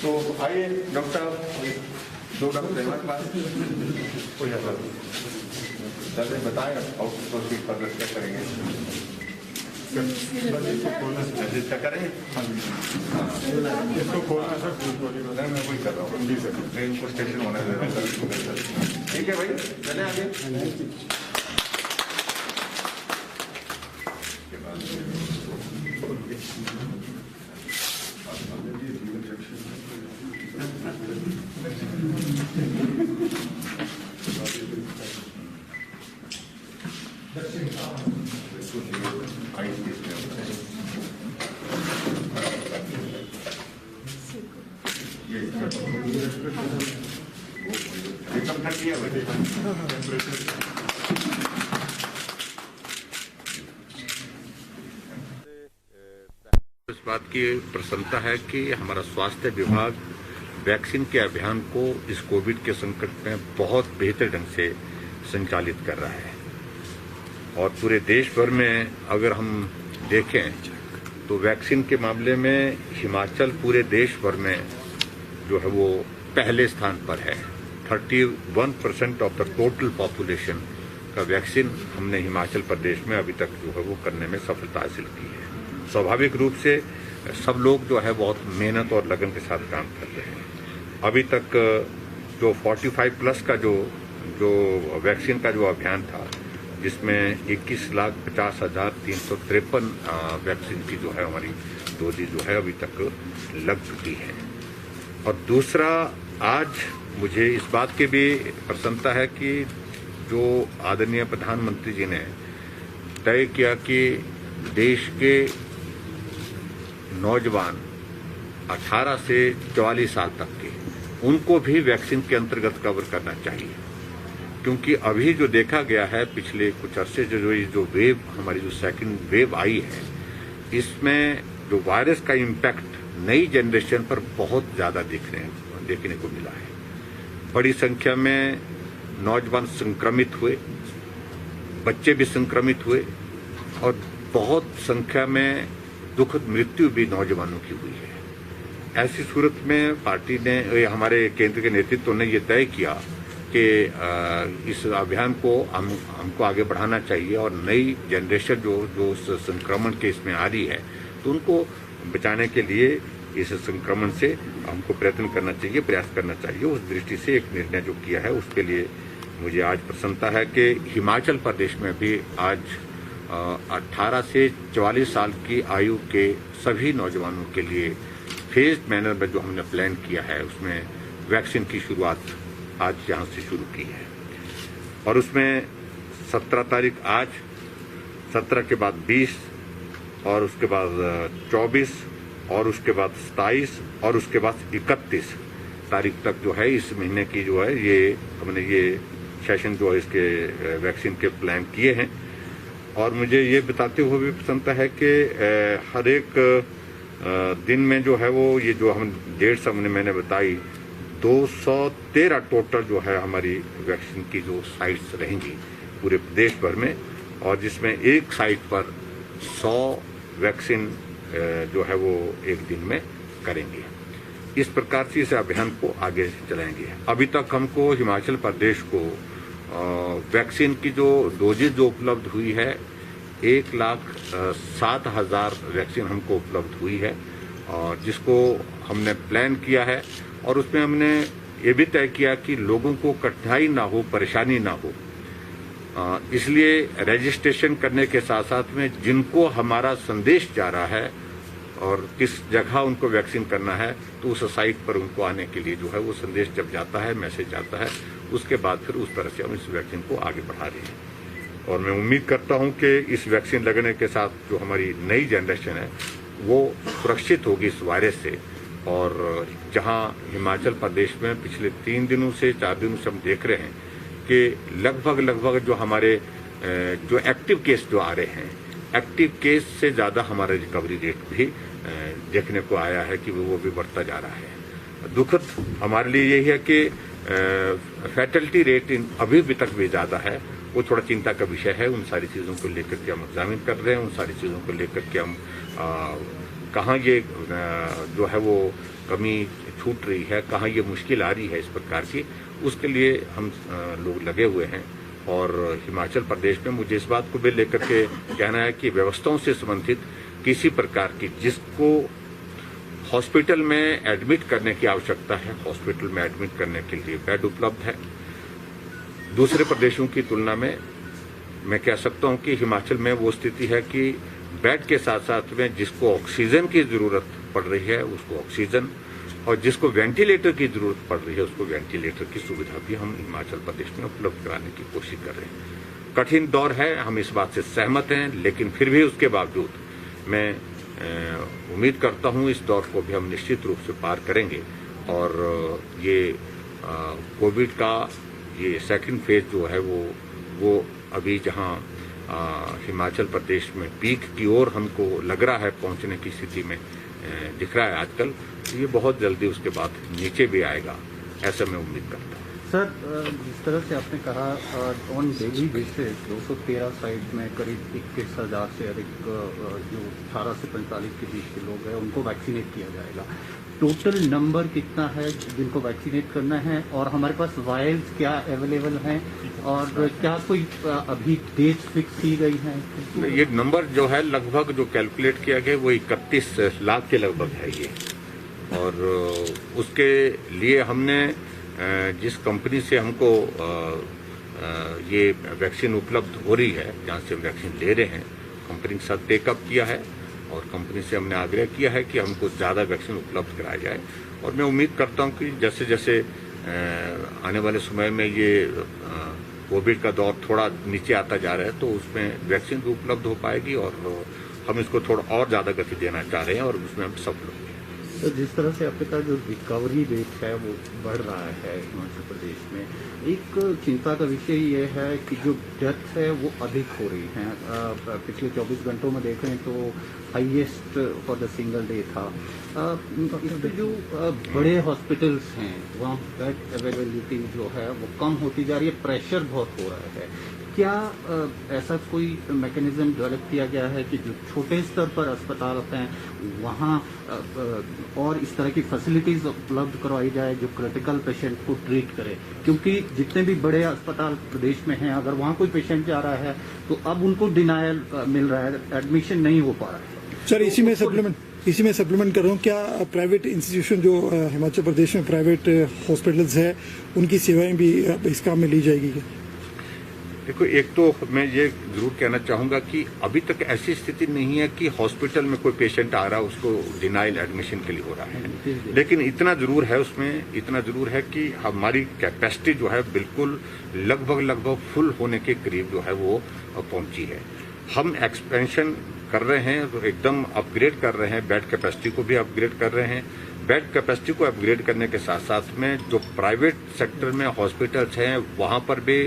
तो आइए डॉक्टर साहब, दो डॉक्टर हमारे पास कोई है सर ने बताएं और प्रोसीड फर्दर क्या करेंगे, रजिस्टर करेंगे। इसको खोलना सर, नहीं मैं वही कर रहा हूँ जी सर, ट्रेन को स्टेशन होने दे रहा हूँ। ठीक है भाई, चले आगे। इस बात की प्रसन्नता है कि हमारा स्वास्थ्य विभाग वैक्सीन के अभियान को इस कोविड के संकट में बहुत बेहतर ढंग से संचालित कर रहा है और पूरे देश भर में अगर हम देखें तो वैक्सीन के मामले में हिमाचल पूरे देश भर में जो है वो पहले स्थान पर है। 31% ऑफ द टोटल पॉपुलेशन का वैक्सीन हमने हिमाचल प्रदेश में अभी तक जो है वो करने में सफलता हासिल की है। स्वाभाविक रूप से सब लोग जो है बहुत मेहनत और लगन के साथ काम कर रहे हैं। अभी तक जो 45 प्लस का जो वैक्सीन का जो अभियान था, जिसमें 21,50,353 वैक्सीन की जो है हमारी डोजेज जो है अभी तक लग चुकी है। और दूसरा, आज मुझे इस बात की भी प्रसन्नता है कि जो आदरणीय प्रधानमंत्री जी ने तय किया कि देश के नौजवान 18 से 44 साल तक के उनको भी वैक्सीन के अंतर्गत कवर करना चाहिए, क्योंकि अभी जो देखा गया है पिछले कुछ अरसे जो वेव हमारी जो सेकंड वेव आई है, इसमें जो वायरस का इम्पैक्ट नई जनरेशन पर बहुत ज्यादा देखने को मिला है। बड़ी संख्या में नौजवान संक्रमित हुए, बच्चे भी संक्रमित हुए और बहुत संख्या में दुखद मृत्यु भी नौजवानों की हुई है। ऐसी सूरत में पार्टी ने, हमारे केंद्र के नेतृत्व ने ये तय किया कि इस अभियान को हमको आगे बढ़ाना चाहिए और नई जनरेशन जो संक्रमण के इसमें आ रही है तो उनको बचाने के लिए इस संक्रमण से हमको प्रयत्न करना चाहिए, प्रयास करना चाहिए। उस दृष्टि से एक निर्णय जो किया है उसके लिए मुझे आज प्रसन्नता है कि हिमाचल प्रदेश में भी आज 18 से 44 साल की आयु के सभी नौजवानों के लिए फेज्ड मैनर में जो हमने प्लान किया है उसमें वैक्सीन की शुरुआत आज यहाँ से शुरू की है। और उसमें 17 तारीख आज, 17 के बाद 20 और उसके बाद 24 और उसके बाद 27 और उसके बाद 31 तारीख तक जो है इस महीने की जो है ये हमने ये सेशन जो है इसके वैक्सीन के प्लान किए हैं। और मुझे ये बताते हुए भी प्रसन्नता है कि हर एक दिन में जो है वो ये जो हम डेट्स मैंने बताई 213 टोटल जो है हमारी वैक्सीन की जो साइट्स रहेंगी पूरे देश भर में, और जिसमें एक साइट पर 100 वैक्सीन जो है वो एक दिन में करेंगे। इस प्रकार से इस अभियान को आगे चलाएंगे। अभी तक हमको हिमाचल प्रदेश को वैक्सीन की जो डोजेज जो उपलब्ध हुई है 1,07,000 वैक्सीन हमको उपलब्ध हुई है, और जिसको हमने प्लान किया है और उसमें हमने ये भी तय किया कि लोगों को कठिनाई ना हो, परेशानी ना हो, इसलिए रजिस्ट्रेशन करने के साथ साथ में जिनको हमारा संदेश जा रहा है और किस जगह उनको वैक्सीन करना है तो उस साइट पर उनको आने के लिए जो है वो संदेश जब जाता है, मैसेज आता है, उसके बाद फिर उस तरह से हम इस वैक्सीन को आगे बढ़ा रहे हैं। और मैं उम्मीद करता हूं कि इस वैक्सीन लगने के साथ जो हमारी नई जनरेशन है वो सुरक्षित होगी इस वायरस से। और जहां हिमाचल प्रदेश में पिछले 3 दिनों से 4 दिनों से हम देख रहे हैं कि लगभग जो हमारे जो एक्टिव केस जो आ रहे हैं, एक्टिव केस से ज्यादा हमारा रिकवरी रेट भी देखने को आया है कि वो भी बढ़ता जा रहा है। दुखद हमारे लिए यही है कि फैटलिटी रेट अभी भी तक भी ज्यादा है, वो थोड़ा चिंता का विषय है। उन सारी चीजों को लेकर के हम एग्जामिन कर रहे हैं, उन सारी चीजों को लेकर के हम कहाँ ये जो है वो कमी छूट रही है, कहाँ ये मुश्किल आ रही है इस प्रकार की, उसके लिए हम लोग लगे हुए हैं। और हिमाचल प्रदेश में मुझे इस बात को भी लेकर के कहना है कि व्यवस्थाओं से संबंधित किसी प्रकार की जिसको हॉस्पिटल में एडमिट करने की आवश्यकता है, हॉस्पिटल में एडमिट करने के लिए बेड उपलब्ध है। दूसरे प्रदेशों की तुलना में मैं कह सकता हूं कि हिमाचल में वो स्थिति है कि बेड के साथ साथ में जिसको ऑक्सीजन की जरूरत पड़ रही है उसको ऑक्सीजन, और जिसको वेंटिलेटर की जरूरत पड़ रही है उसको वेंटिलेटर की सुविधा भी हम हिमाचल प्रदेश में उपलब्ध कराने की कोशिश कर रहे हैं। कठिन दौर है, हम इस बात से सहमत हैं, लेकिन फिर भी उसके बावजूद मैं उम्मीद करता हूं इस दौर को भी हम निश्चित रूप से पार करेंगे। और ये कोविड का ये सेकंड फेज जो है वो अभी जहां हिमाचल प्रदेश में पीक की ओर हमको लग रहा है पहुंचने की स्थिति में दिख रहा है आजकल, ये बहुत जल्दी उसके बाद नीचे भी आएगा, ऐसा मैं उम्मीद करता हूँ। सर, जिस तरह से आपने कहा ऑन डेली बेसिस 213 साइट में करीब 21,000 से अधिक जो 18 से 45 के बीच के लोग हैं उनको वैक्सीनेट किया जाएगा। टोटल नंबर कितना है जिनको वैक्सीनेट करना है, और हमारे पास वायल्स क्या अवेलेबल हैं, और क्या कोई अभी डेट फिक्स की गई है? ये नंबर जो है लगभग जो कैलकुलेट किया गया वो 31 लाख के लगभग है ये। और उसके लिए हमने जिस कंपनी से हमको ये वैक्सीन उपलब्ध हो रही है, जहाँ से वैक्सीन ले रहे हैं, कंपनी के साथ टेकअप किया है और कंपनी से हमने आग्रह किया है कि हमको ज़्यादा वैक्सीन उपलब्ध कराया जाए। और मैं उम्मीद करता हूँ कि जैसे जैसे आने वाले समय में ये कोविड का दौर थोड़ा नीचे आता जा रहा है तो उसमें वैक्सीन भी उपलब्ध हो पाएगी, और हम इसको थोड़ा और ज़्यादा गति देना चाह रहे हैं और उसमें हम सफल होंगे। तो जिस तरह से आपके पास जो रिकवरी रेट है वो बढ़ रहा है हिमाचल प्रदेश में, एक चिंता का विषय ये है कि जो डेथ है वो अधिक हो रही है। पिछले 24 घंटों में देखें तो highest for the single day था। इसमें जो बड़े हॉस्पिटल्स हैं वहाँ बेड अवेलेबिलिटी जो है वो कम होती जा रही है, प्रेशर बहुत हो रहा है। क्या ऐसा कोई मैकेनिज्म डेवलप किया गया है कि जो छोटे स्तर पर अस्पताल हैं वहाँ और इस तरह की फैसिलिटीज उपलब्ध करवाई जाए जो क्रिटिकल पेशेंट को ट्रीट करे? क्योंकि जितने भी बड़े अस्पताल प्रदेश में हैं, अगर वहाँ कोई पेशेंट जा रहा है तो अब उनको डिनायल मिल रहा है, एडमिशन नहीं हो पा रहा है। सर, इसी में सप्लीमेंट कर रहा हूँ, क्या प्राइवेट इंस्टीट्यूशन जो हिमाचल प्रदेश में प्राइवेट हॉस्पिटल्स है उनकी सेवाएं भी इस काम में ली जाएगी क्या? देखो, एक तो मैं ये जरूर कहना चाहूंगा कि अभी तक ऐसी स्थिति नहीं है कि हॉस्पिटल में कोई पेशेंट आ रहा है उसको डिनाइल एडमिशन के लिए हो रहा है, लेकिन इतना जरूर है कि हमारी कैपेसिटी जो है बिल्कुल लगभग फुल होने के करीब जो है वो पहुंची है। हम एक्सपेंशन कर रहे हैं, तो एकदम अपग्रेड कर रहे हैं, बेड कैपेसिटी को भी अपग्रेड कर रहे हैं। बेड कैपेसिटी को अपग्रेड करने के साथ साथ में जो प्राइवेट सेक्टर में हॉस्पिटल्स हैं वहां पर भी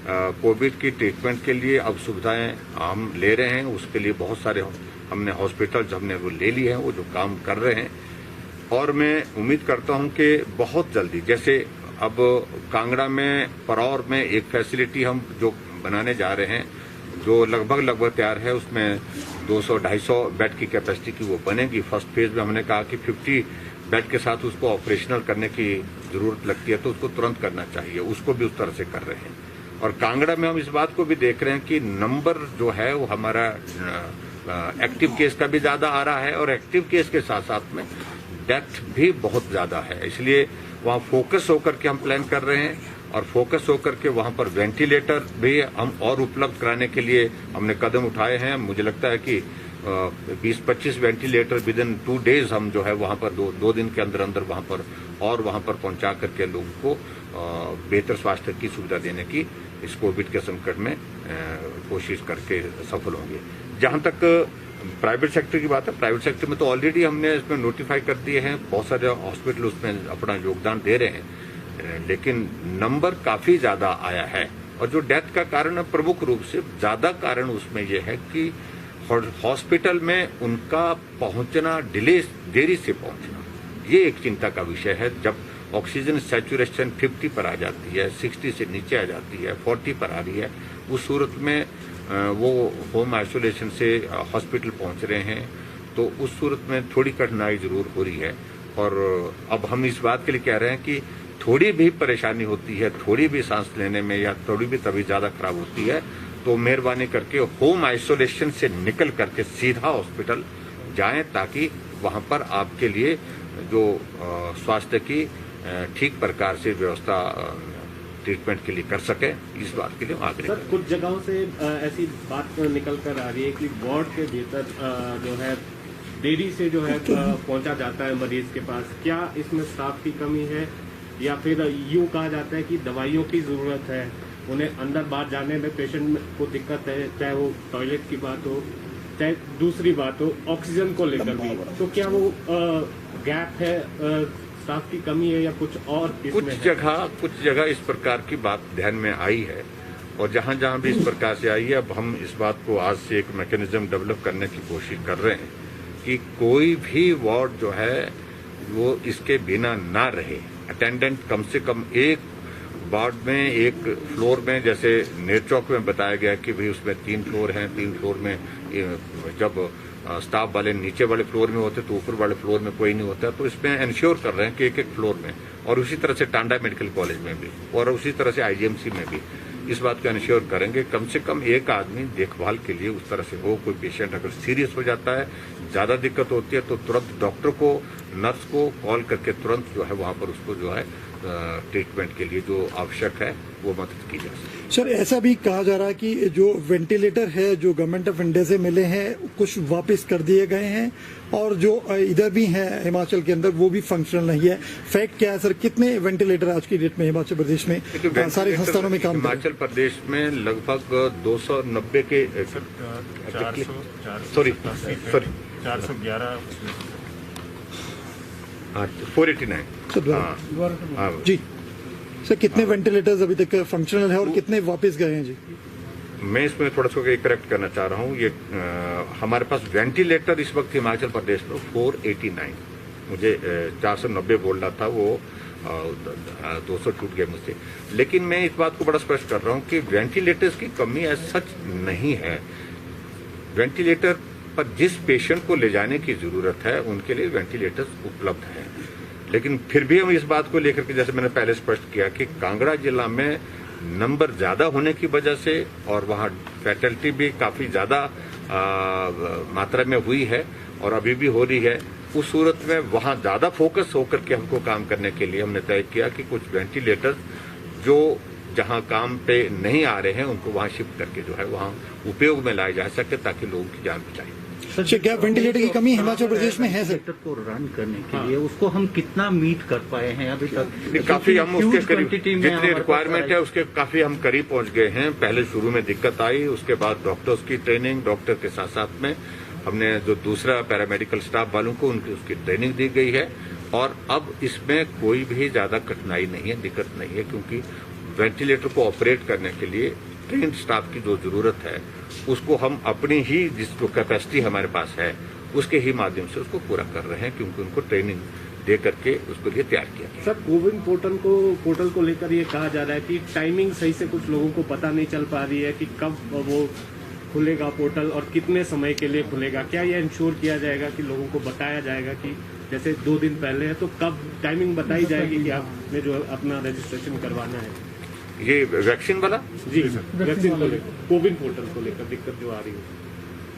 कोविड की ट्रीटमेंट के लिए अब सुविधाएं हम ले रहे हैं। उसके लिए बहुत सारे हमने हॉस्पिटल्स हमने वो ले लिए हैं, वो जो काम कर रहे हैं। और मैं उम्मीद करता हूं कि बहुत जल्दी, जैसे अब कांगड़ा में परौर में एक फैसिलिटी हम जो बनाने जा रहे हैं जो लगभग तैयार है, उसमें 200-250 बेड की कैपेसिटी की वो बनेगी। फर्स्ट फेज में हमने कहा कि 50 बेड के साथ उसको ऑपरेशनल करने की जरूरत लगती है तो उसको तुरंत करना चाहिए, उसको भी उस तरह से कर रहे हैं। और कांगड़ा में हम इस बात को भी देख रहे हैं कि नंबर जो है वो हमारा एक्टिव केस का भी ज्यादा आ रहा है और एक्टिव केस के साथ साथ में डेथ भी बहुत ज्यादा है। इसलिए वहाँ फोकस होकर के हम प्लान कर रहे हैं और फोकस होकर के वहाँ पर वेंटिलेटर भी हम और उपलब्ध कराने के लिए हमने कदम उठाए हैं। मुझे लगता है कि 20-25 वेंटिलेटर विद इन 2 डेज हम जो है वहाँ पर दो दिन के अंदर वहाँ पर पहुंचा करके लोगों को बेहतर स्वास्थ्य की सुविधा देने की इस कोविड के संकट में कोशिश करके सफल होंगे। जहां तक प्राइवेट सेक्टर की बात है, प्राइवेट सेक्टर में तो ऑलरेडी हमने इसमें नोटिफाई कर दिए हैं, बहुत सारे हॉस्पिटल उसमें अपना योगदान दे रहे हैं, लेकिन नंबर काफी ज्यादा आया है। और जो डेथ का कारण है, प्रमुख रूप से ज्यादा कारण उसमें यह है कि हॉस्पिटल में उनका पहुंचना देरी से पहुंचना, ये एक चिंता का विषय है। जब ऑक्सीजन सैचुरेशन 50 पर आ जाती है, 60 से नीचे आ जाती है, 40 पर आ रही है, उस सूरत में वो होम आइसोलेशन से हॉस्पिटल पहुंच रहे हैं, तो उस सूरत में थोड़ी कठिनाई जरूर हो रही है। और अब हम इस बात के लिए कह रहे हैं कि थोड़ी भी परेशानी होती है, थोड़ी भी सांस लेने में या थोड़ी भी तबीयत ज्यादा खराब होती है, तो मेहरबानी करके होम आइसोलेशन से निकल करके सीधा हॉस्पिटल जाएं, ताकि वहां पर आपके लिए जो स्वास्थ्य की ठीक प्रकार से व्यवस्था ट्रीटमेंट के लिए कर सके। इस बात के लिए हम आग्रह सर, कुछ जगहों से ऐसी बात निकल कर आ रही है कि वार्ड के भीतर जो है देरी से जो है पहुंचा जाता है मरीज के पास। क्या इसमें स्टाफ की कमी है या फिर यूं कहा जाता है कि दवाइयों की जरूरत है, उन्हें अंदर बाहर जाने में पेशेंट को दिक्कत है, चाहे वो टॉयलेट की बात हो चाहे दूसरी बात हो, ऑक्सीजन को लेकर भी, तो क्या वो गैप है, स्टाफ की कमी है या कुछ और इसमें कुछ जगह इस प्रकार की बात ध्यान में आई है, और जहां जहां भी इस प्रकार से आई है, अब हम इस बात को आज से एक मैकेनिज्म डेवलप करने की कोशिश कर रहे हैं कि कोई भी वार्ड जो है वो इसके बिना ना रहे। अटेंडेंट कम से कम एक वार्ड में, एक फ्लोर में, जैसे नेरचौक में बताया गया कि भाई उसमें 3 फ्लोर हैं, 3 फ्लोर में जब स्टाफ वाले नीचे वाले फ्लोर में होते तो ऊपर वाले फ्लोर में कोई नहीं होता, तो इसमें इंश्योर कर रहे हैं कि एक फ्लोर में, और उसी तरह से टांडा मेडिकल कॉलेज में भी और उसी तरह से आईजीएमसी में भी इस बात को इंश्योर करेंगे कम से कम एक आदमी देखभाल के लिए उस तरह से हो। कोई पेशेंट अगर सीरियस हो जाता है, ज्यादा दिक्कत होती है, तो तुरंत डॉक्टर को, नर्स को कॉल करके तुरंत जो है वहां पर उसको जो है ट्रीटमेंट के लिए जो आवश्यक है वो मदद की जा सके। सर, ऐसा भी कहा जा रहा है कि जो वेंटिलेटर है जो गवर्नमेंट ऑफ इंडिया से मिले हैं कुछ वापस कर दिए गए हैं, और जो इधर भी हैं हिमाचल के अंदर वो भी फंक्शनल नहीं है। फैक्ट क्या है सर, कितने वेंटिलेटर आज की डेट में हिमाचल प्रदेश में सारे संस्थानों में काम? हिमाचल प्रदेश में लगभग 290 के 489 जी सर, कितने वेंटिलेटर्स अभी तक फंक्शनल है और कितने वापस गए हैं? जी, मैं इसमें थोड़ा सा करेक्ट करना चाह रहा हूँ। ये हमारे पास वेंटिलेटर इस वक्त हिमाचल प्रदेश में 489, मुझे 490 बोल रहा था, वो 200 छूट गए मुझसे। लेकिन मैं इस बात को बड़ा स्पष्ट कर रहा हूँ कि वेंटिलेटर्स की कमी एज सच नहीं है। वेंटिलेटर पर जिस पेशेंट को ले जाने की जरूरत है उनके लिए वेंटिलेटर्स उपलब्ध हैं। लेकिन फिर भी हम इस बात को लेकर के, जैसे मैंने पहले स्पष्ट किया कि कांगड़ा जिला में नंबर ज्यादा होने की वजह से और वहां फैटलिटी भी काफी ज्यादा मात्रा में हुई है और अभी भी हो रही है, उस सूरत में वहां ज्यादा फोकस होकर के हमको काम करने के लिए हमने तय किया कि कुछ वेंटिलेटर्स जो जहां काम पे नहीं आ रहे हैं उनको वहां शिफ्ट करके जो है वहां उपयोग में लाए जा सके ताकि लोगों की जान बचाए। सर, क्या वेंटिलेटर की कमी हिमाचल प्रदेश में है? सर, को रन करने के लिए उसको हम कितना मीट कर पाए हैं अभी तक? काफी हम उसके करीब, जितनी रिक्वायरमेंट है उसके काफी हम करीब पहुंच गए हैं। पहले शुरू में दिक्कत आई, उसके बाद डॉक्टर्स की ट्रेनिंग, डॉक्टर के साथ साथ में हमने जो दूसरा पैरामेडिकल स्टाफ वालों को उनकी उसकी ट्रेनिंग दी गई है, और अब इसमें कोई भी ज्यादा कठिनाई नहीं है, दिक्कत नहीं है, क्योंकि वेंटिलेटर को ऑपरेट करने के लिए ट्रेन्ड स्टाफ की जो जरूरत है उसको हम अपनी ही जिसको कैपेसिटी हमारे पास है उसके ही माध्यम से उसको पूरा कर रहे हैं, क्योंकि उनको ट्रेनिंग दे करके उसको लिए तैयार किया गया। सर, कोविन पोर्टल को लेकर ये कहा जा रहा है कि टाइमिंग सही से कुछ लोगों को पता नहीं चल पा रही है कि कब वो खुलेगा पोर्टल और कितने समय के लिए खुलेगा। क्या यह इंश्योर किया जाएगा कि लोगों को बताया जाएगा कि जैसे 2 दिन पहले है तो कब टाइमिंग बताई जाएगी कि आपने जो अपना रजिस्ट्रेशन करवाना है? ये वैक्सीन वाला? जी, वैक्सीन को लेकर, कोविन पोर्टल को लेकर दिक्कत जो आ रही है,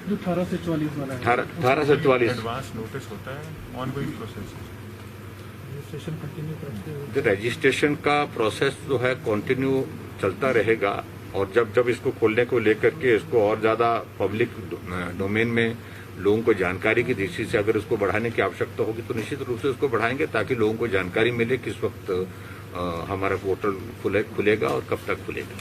जो 18 से 44 वाला है, 18 से 44 एडवांस नोटिस होता है, ऑनगोइंग प्रोसेस रजिस्ट्रेशन कंटिन्यू करते हैं। रजिस्ट्रेशन का प्रोसेस जो है कंटिन्यू चलता रहेगा, और जब इसको खोलने को लेकर के इसको और ज्यादा पब्लिक डोमेन में लोगों को जानकारी की दृष्टि से अगर इसको बढ़ाने की आवश्यकता होगी तो निश्चित रूप से इसको बढ़ाएंगे, ताकि लोगों को जानकारी मिले किस वक्त हमारा पोर्टल खुलेगा और कब तक खुलेगा।